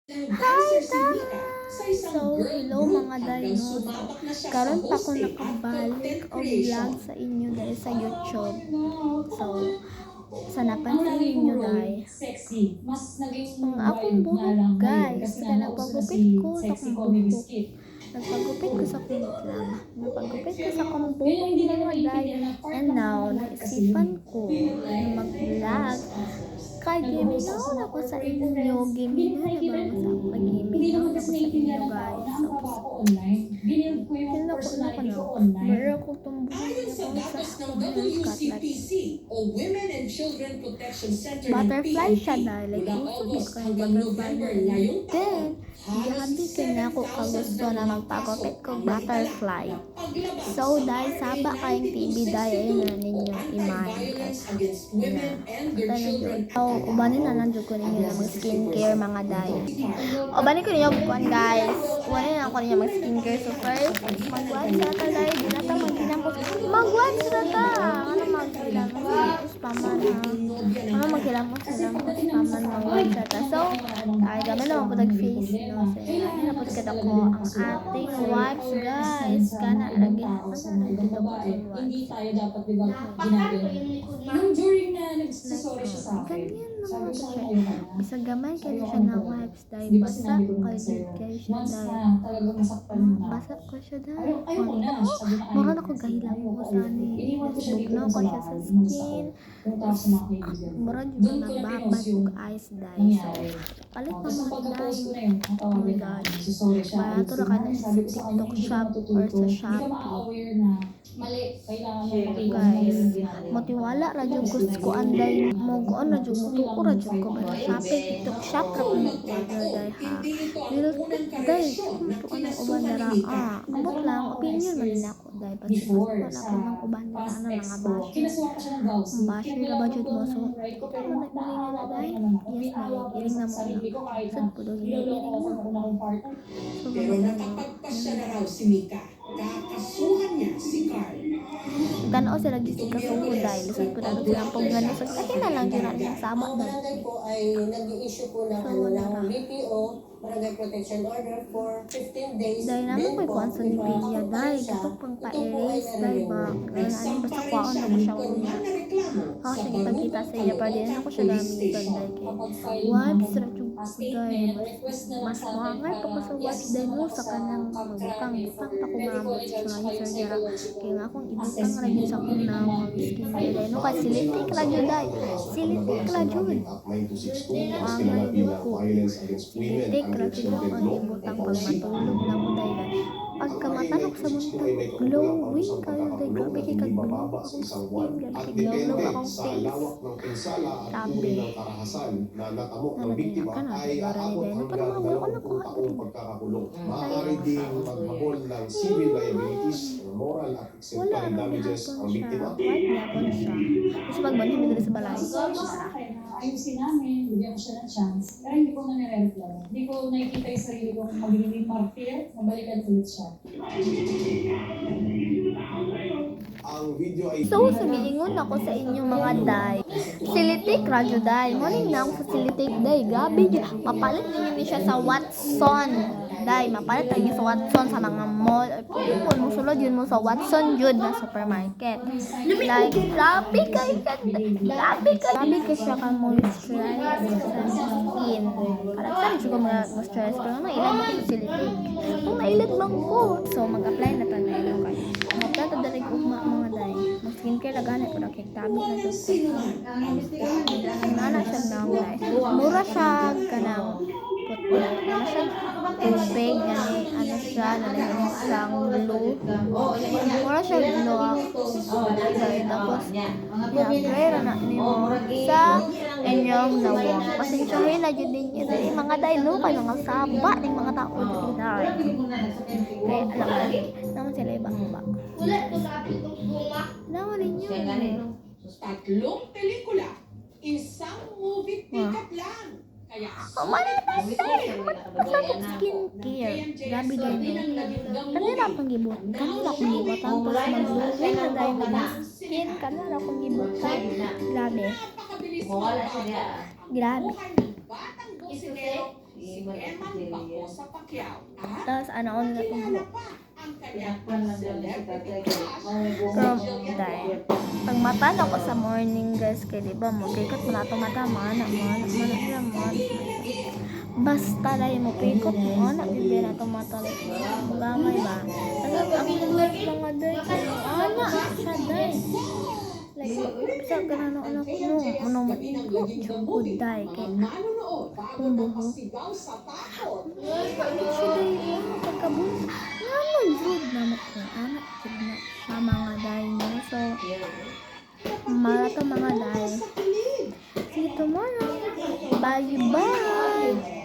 Hi guys! So, hello mga dino. Karon pa ko nakabalik o vlog sa inyo dahil sa YouTube. So, sa napansin ninyo dahil ang akong buhok guys, kaya nagpagupit ko sa akong buhok. Nagpagupit ko sa akong lang. Nagpagupit ko sa akong buhok mga dahil. And now, naisipan ko na mag-vlog. Kay giminaw ako sa inyo, giminaw na ba mas ako kay giminaw ako sa inyo guys. Tingnan ko na ko na. Meron ko tumbuhin ako sa haircut like butterfly siya dahil like usog ko yung butterfly. Then, grabe kanya ako kagusto na magpagupit ko butterfly. So, dahil saba kayong TV dahil na ninyo iman. So, ubanin na lang ko ninyo na mag skincare mga dahil. Ubanin ko ninyo bukuan guys. Ubanin na ako ninyo mag skincare. So, first, mag-watch na ta dahil di na ta mag-ginapos. Mag-watch na ta! Ano mag-ginapos? Paman ha? Ano mag-ginapos? Paman mag-watch na ta. So, ay gaman naman po nag-face. No? So, napos ka ako ang ating wipes guys. Kana lagi. Hindi tayo dapat diba ginagawa. Yung during na nagsasorry siya sa akin. Ganyan naman siya. Isa gamay kayo siya na wipes dahil basa kayo siya dahil. Basa ko siya dahil. Mara ako gahilang ko sa ni. Bugnaw ko siya sa skin. Mara juga nagbabad og eyes dahil. So, palit pa mga dahil. Oh my God. Barato na ka na sa TikTok shop or sa Shopee. Guys, matiwala ra jud ko anday mo goon ra jud mo tuko ra jud ko ba Shopee TikTok shop ra ko order dai ha. Dil dai ko ano uban dara abot lang opinion man nila ko dai pag wala ko nang uban dara na mga bash ra ba jud mo so mo na dai yes na iring na mo sad po dog iring mo so pero nakapagpasya na raw si Mika. Kakasuhan niya si Carl. Tanaw sila gising ka kung dahil lisod ko na silang pagano sa kaya na lang yun ang sama Ang barangay po ay nag-i-issue po ng ng BPO, Barangay Protection Order for 15 days. dahil naman ko ikuan sa Lipedia dahil katong pang pa-erase dahil ba kaya ano basta kuwaon na ko siya una kasi ipagkita sa iya pa din ako siya gamitan dahil kay wipes ra yung dahil mas mahangay pa ko sa wipes dahil mo sa kanang magbutang pa ko maabot sa mga user nila kaya nga akong ibutang ra yun sa kunang skin dahil no kasi silitik ra yun dahil silitik ra yun ang ngayon ko silitik ra yun ang ibutang pag matulog na mo dahil pagkamatanok sa buntag glowing kayo dahil grabe kay kag-glow akong skin grabe kay glow akong face sabi nalagyan ka na sigara ni dahil na parang wala ko nakuha maaari ding maghabol ng civil liabilities, moral at exemplary damages ang biktima. White niya po na siya. Tapos pagbanhin mo dito sa balay. Ayusin namin, bigyan ko siya ng chance. Pero hindi ko na nire-reklamo. Hindi ko nakikita yung sarili kong magiging martir, mabalikan ulit siya. Ang video ay So, sumiingon ako sa inyo mga day. Silitik radyo day. Morning na ako sa silitik day. Gabi yun. Mapalit ninyo siya sa Watson. Day, mapalit tayo sa Watson sa mga mall. Kung musulod yun mo sa Watson yun na supermarket. Like, grabe kayo. Grabe siya ka moisturize sa skin. Parang saan siya ko moisturize. Pero nailan mo sa silitik. Kung nailan bang ko. So, mag-apply na tayo kayo. Mag-apply na tayo mga day. Mag-skincare na ganit. Pero kiktabi na siya. Nana siya na guys. Mura siya kanang ano siya tubig gani ano siya nalagyan siyang glue mura siya glue okay tapos pray na nimo sa inyong nawang pasensyahin na dyan din yun mga dahil kay mga saba ng mga tao dito dahil kaya alam lagi naman sila ibang naman ninyo Tatlong pelikula, isang movie pick-up lang. Kaya manatag dahil masakit skincare grabe dahil kanila akong gibot tapos mag-glowing na dahil na skin kanila akong gibutan grabe napakabilis mo. grabe Batang businero si Eman Bacosa Pacquiao at Tapos ano ako nila kilala pa ang kanyang celebrity crush, Girl, si Jillian dahil Duarte. pag matan ako sa morning guys, kay di ba mo pikot mo na ito mata, mana. Basta dahil mo pikot mo, anak, bibig na ito mata. Gamay ba? Kasi ang life mga day, anak, siya day. Like, sa ganano anak no, ano matikot, jukod day. Kaya, Manonood bago kung buho. napasigaw sa takot. siya day, pagkabunta. Ano, jud na mo kung anak, jud na sa mga day niya. So, mga day. See you tomorrow. Bye-bye.